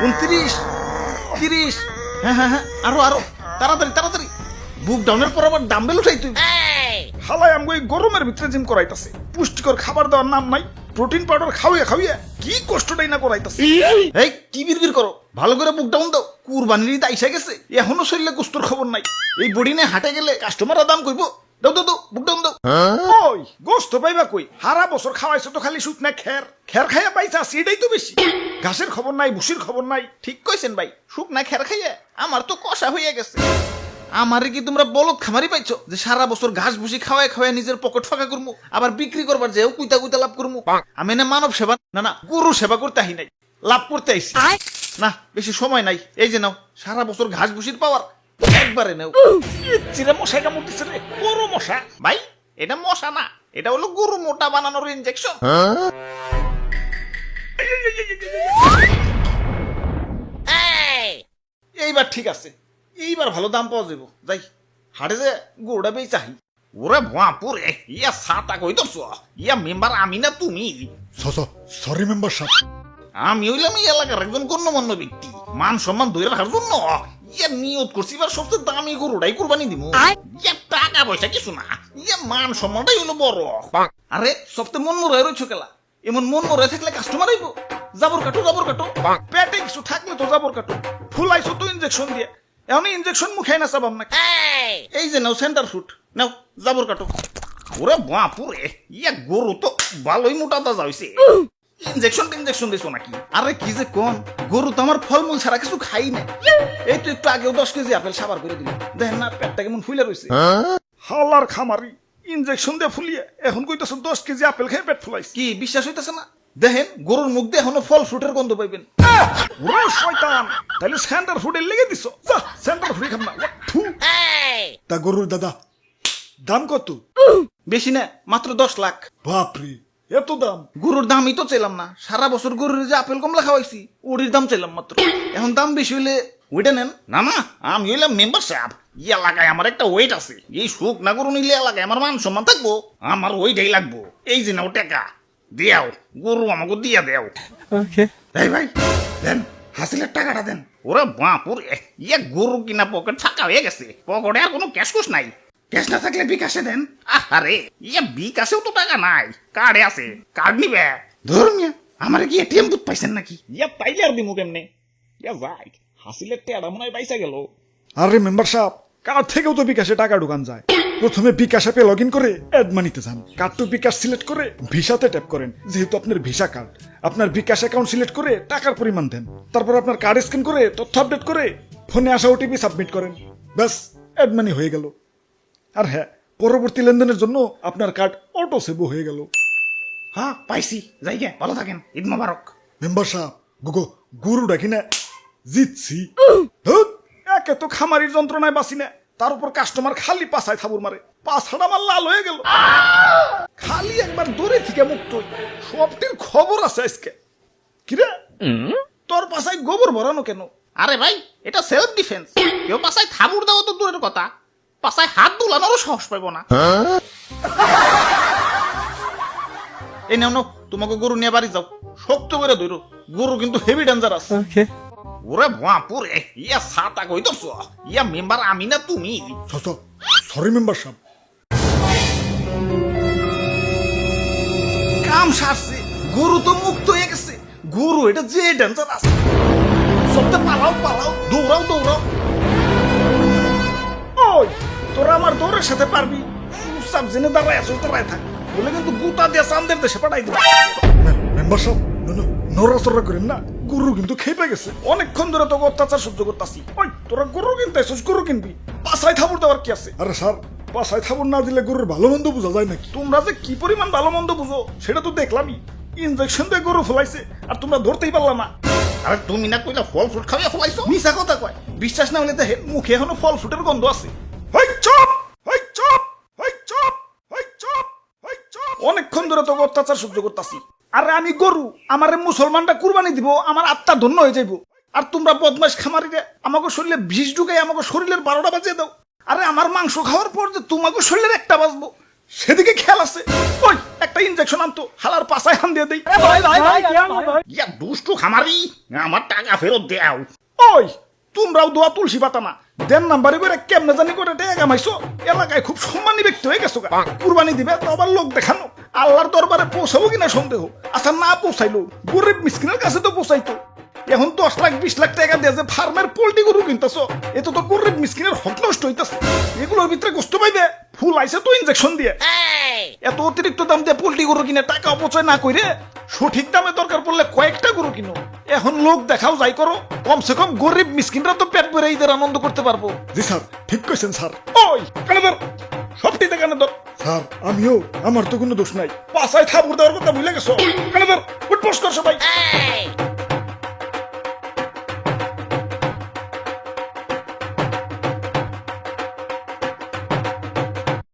29, 30, হ্যাঁ হ্যাঁ হ্যাঁ, আরো আরো, তাড়াতাড়ি তাড়াতাড়ি। বুক ডাউনের পর আবার ডাম্বেল উঠাই তুই। হালাই আমগো এই গরমের ভিতরে জিম করাইতাছে, পুষ্টিকর খাবার দেওয়ার নাম নাই, প্রোটিন পাউডার খাওয়াইয়া খাওয়াইয়া কি কষ্টটাই না করাইতাছে। এই কি বিড়বিড় করো, ভালো করে বুক ডাউন দাও। কুরবানির ঈদ আইসা গেছে, এখনো শরীরে কুস্তর খবর নাই। এই বডি নিয়ে হাটে গেলে কাস্টমাররা দাম কইব। দাও দাও দাও, বুক ডাউন দাও। ওই গোস্ত পাইবা কই? হারা বছর খাওয়াইছো তো খালি শুকনা খের, খের খাইয়া পাইছা এটাই তো বেশি। ঘাসের খবর নাই, ভুসির খবর নাই। ঠিক কইছেন ভাই, শুকনা খের খাইয়া আমার তো কষা হইয়া গেছে। আমারে কি তোমরা বলদ খামারি পাইছো যে সারা বছর ঘাস ভুসি খাওয়ায় খাওয়ায় নিজের পকেট ফাঁকা করবো, আবার বিক্রি করবার যেও কুইতা কুইতা লাভ করবো? আমি না মানব সেবা না গরু সেবা করতে আহি নাই, লাভ করতে আইছি। না বেশি সময় নাই, এই যে নাও সারা বছর ঘাস ভুসির পাওয়ার, একবারে নাও। চিরে মশাই কামড় দিছে রে, বড় মশা। ভাই এটা মশা না, এটা হলো গরু মোটা বানানোর ইনজেকশন। এইবার ঠিক আছে, এইবার ভালো দাম পাওয়া যাবো। যাই হাটে যে গরুটা বেই চাহি। ওরে ভুয়াপুরে, ইয়া সাতা কই দছ, ইয়া মেম্বার আমি না তুমি? সরি মেম্বার সাহেব। আমি হইলাম এই এলাকার একজন গণ্যমান্য ব্যক্তি, মান সম্মান ধরে রাখার জন্য ইয়া নিয়ত করছি এবার সবচেয়ে দামি গরুটাই কুরবানি দিব। ইয়া টাকা পয়সা কিছু না, ইয়া মান সম্মানটাই হলো বড়। আরে সবচেয়ে মন মরে রয়েছো কেলা, এমন মন মরে থাকলে কাস্টমার আইব। জাবর কাটো জাবর কাটো, পেটে কিছু থাকলে তো জাবর কাটো। ফুলাইছো তো ইনজেকশন দিয়ে, এখন ইনজেকশন মুখে না চাবাম না। এই যে নাও সেন্টার ফুট, নাও জাবর কাটো। ওরে বাপুরে, ইয়া গরু তো ভালোই মোটা তাজা হইছে। ইনজেকশন দিছো নাকি? আরে কি যে কোন, গরু তো আমার ফলমূল ছাড়া কিছু খাই না। এই তো একটু আগেও 10 কেজি আপেল সাবার করে দিলাম, দেখেন না পেটটা কেমন ফুলে রয়েছে। হালার খামারি, ইনজেকশন দিয়ে ফুলিয়ে এখন কইতাছো 10 কেজি আপেল খেয়ে পেট ফুলাইছে। কি বিশ্বাস হইতেছে না? দেখেন গরুর মুখ দিয়ে এখনো ফল ফ্রুটের গন্ধ পাইবেন। ওরে শয়তান, তাহলে সেন্টার ফুডের লেগে দিছো। যা সেন্টার ফুডই খাম না। থু। তা গরুর দাদা দাম কত? বেশি না, মাত্র 10 লাখ। বাপরে, এত দাম? গরুর দামই তো চাইলাম না, সারা বছর গরুর যে আপেল কমলা খাওয়াইছি ওটির দাম চাইলাম মাত্র। এখন দাম বেশি হইলে ওইটা নেন। না না, আমি হইলাম মেম্বার সাহেব, এই এলাকায় আমার একটা ওয়েট আছে। এই সুখ না গরু নিলে এলাকায় আমার মান সম্মান থাকবো, আমার ওইটাই লাগবো। এই যে নাও টাকা দেও, গরু আমাকে দিয়া দেও। এই ভাই দেন, হাসিলের টাকাটা দেন। ওরে বাপুরে, ইয়া গরু কিনা পকেট ফাঁকা হয়ে গেছে, পকেটে আর কোনো ক্যাশ কুশ নাই। ক্যাশ না থাকলে বিকাশে দেন। আরে ইয়া বিকাশেও তো টাকা নাই, কার্ডে আছে, কার্ড নিবে। ধরুন আমার কি এটিএম বুথ পাইছেন নাকি? ইয়া তাইলে আর দিমু কেমনে? ইয়া ভাই হাসিলের টেড়া মনে হয় পাইসা গেল। আরে মেম্বার সাহেব, কার্ড থেকেও তো বিকাশে টাকা ঢুকান যায়। প্রথমে বিকাশ অ্যাপে লগ ইন করে অ্যাড মানিতে যান, কার্ড টু বিকাশ সিলেক্ট করে ভিসাতে ট্যাপ করেন। যেহেতু আপনার ভিসা কার্ড, আপনার বিকাশ অ্যাকাউন্ট সিলেক্ট করে টাকার পরিমাণ দেন। তারপর আপনার কার্ড স্ক্যান করে তথ্য আপডেট করে ফোনে আসা ওটিপি সাবমিট করেন। ব্যাস, অ্যাড মানি হয়ে গেল। আর হ্যাঁ, পরবর্তী লেনদেনের জন্য আপনার কার্ড অটো সেভও হয়ে গেল। হ্যাঁ পাইছি, যাই গে, ভালো থাকেন, ঈদ মোবারক। মেম্বার সাহেব, গরু ডাকি না জিতছি। একে তো খামারির যন্ত্রণায় বাঁচি না, তার উপর কাস্টমার খালি পাছায় থাবুর মারে, পাছাটা আমার লাল হয়ে গেল। খালি একবার দূরে থেকে মুক্ত সবটির খবর আছে আজকে। কিরে তোর পাছায় গোবর ভরানো কেন? আরে ভাই এটা সেলফ ডিফেন্স, কেউ পাছায় থাবুর দেওয়া তো দূরের কথা, পাছায় হাত দুলানোরও সাহস পাইব না। এই নাও নাও, তোমাকে গরু নিয়ে বাড়ি যাও, শক্ত করে ধরো, গরু কিন্তু হেভি ডেঞ্জারাস। ওরে বাপুরে, ইয়া সাতা কই দছ, ইয়া মেম্বার আমি না তুমি? সরি মেম্বার সাহেব। কাম সারছে, গরু তো মুক্ত হয়ে গেছে। গরু এটা যে ডেঞ্জারাস, সবটা পালাও পালাও, দৌড়াও দৌড়াও। ওই তোরা আমার দৌড়ের সাথে পারবি? চুপচাপ জেনে দাঁড়ায় আসো, দাঁড়ায় থাক, বলে কিন্তু গুতা দিয়ে চান্দের দেশে পাঠাই দেবো। মেম্বার সাহেব নড়াচড়া করেন না, গরু কিন্তু খেপে গেছে। অনেকক্ষণ ধরে তোকে অত্যাচার সহ্য করতেছি। ওই তোরা গরু কিনতে আসছিস, গরু কিনবি, পাছায় থাবুর দেওয়ার কি আছে? আরে স্যার, পাছায় থাবুর না দিলে গরুর ভালো মন্দ বোঝা যায় নাকি? তোমরা যে কি পরিমাণ ভালো মন্দ বুঝো সেটা তো দেখলামই। ইনজেকশন দিয়ে গরু ফলাইছে আর তোমরা ধরতেই পারলাম না। আরে তুমি না কইলা ফল ফ্রুট খাওয়া ফলাইছো? মিছা কথা কয়, বিশ্বাস না হলে দেখে মুখে এখনো ফল ফ্রুটের গন্ধ আছে। অনেকক্ষণ ধরে তোকে অত্যাচার সহ্য করতেছি। আরে আমি গরু, আমারে মুসলমানরা কুরবানি দিব, আমার আত্মা ধন্য হয়ে যাইব। আর তোমরা বদমাশ খামারিরে আমাকে শরীরে বিষ ঢুকাই আমাকে শরীরের 12টা বাজিয়ে দাও। আরে আমার মাংস খাওয়ার পর যে তোমাকে শরীরের একটা বাজবো সেদিকে খেয়াল আছে। ওই একটা ইনজেকশন আনতো, হালার পাছায় হান দিয়ে দেই। ইয়া দুষ্টু খামারি, আমার টাকা ফেরত দেও। ওই তোমরাও দোয়া তুলসী পাতা না, দেন নাম্বারে করে কেমনে জানি করে টাকা কামাইছো, এলাকায় খুব সম্মানী ব্যক্তি হয়ে গেছো। কুরবানি দিবে তো আবার লোক দেখানো, আল্লাহর দরবারে পৌঁছাবো কিনা সন্দেহ। আচ্ছা না পৌঁছাইলো, গরিব মিসকিনের কাছে তো পৌঁছাইতো। এখন 10 লাখ 20 লাখ টাকা দিয়ে যে ফার্মের পোল্ট্রি গরু কিনতেছ, এত তো গরিব মিসকিনের হক নষ্ট হইতেছে। এগুলোর ভিতরে গোস্ত পাইবে, ফুল আইছে তো ইনজেকশন দিয়ে। এত অতিরিক্ত দাম দিয়ে পোল্ট্রি গরু কিনে টাকা অপচয় না করে সঠিক দামে দরকার পড়লে কয়েকটা গরু কিনো। এখন লোক দেখাও যাই করো, কমসে কম গরিব মিসকিনরা তো পেট ভরে ঈদের আনন্দ করতে পারবো। জি স্যার, ঠিক কইছেন স্যার। ওই কানে ধর, সবটিতে কানে ধর। স্যার আমিও, আমার তো কোনো দোষ নাই। পাছায় থাপুর দেওয়ার কথা ভুলে গেছো। কানে ধর, উঠবস কর সবাই।